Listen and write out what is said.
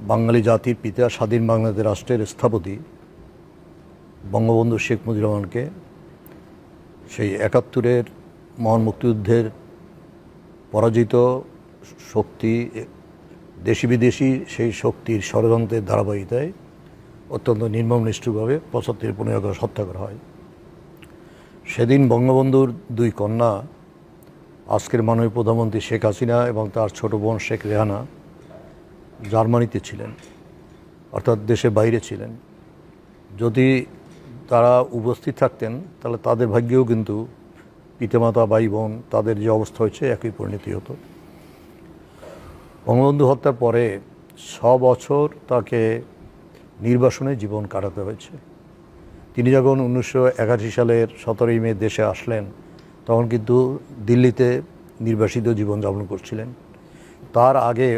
বাঙালি জাতির পিতা, স্বাধীন বাংলাদেশ রাষ্ট্রের স্থপতি বঙ্গবন্ধু শেখ মুজিবুর রহমানকে সেই ৭১-এর মহান মুক্তিযুদ্ধের পরাজিত শক্তি, দেশি বিদেশি সেই শক্তির ষড়যন্ত্রের ধারাবাহিকতায় অত্যন্ত নির্মম নিষ্ঠুরভাবে ৭৫-১৫ আগস্ট হত্যা করা হয়। সেদিন বঙ্গবন্ধুর দুই কন্যা, আজকের মাননীয় প্রধানমন্ত্রী শেখ হাসিনা এবং তার ছোট বোন শেখ রেহানা জার্মানিতে ছিলেন, অর্থাৎ দেশের বাইরে ছিলেন। যদি তারা উপস্থিত থাকতেন তাহলে তাদের ভাগ্যেও কিন্তু পিতামাতা, ভাই বোন, তাদের যে অবস্থা হয়েছে একই পরিণতি হতো। বঙ্গবন্ধু হত্যার পরে ৬ বছর তাকে নির্বাসনে জীবন কাটাতে হয়েছে। তিনি যখন ১৯৮১ সালের ১৭ই মে দেশে আসলেন, তখন কিন্তু দিল্লিতে নির্বাসিত জীবনযাপন করছিলেন। তার আগে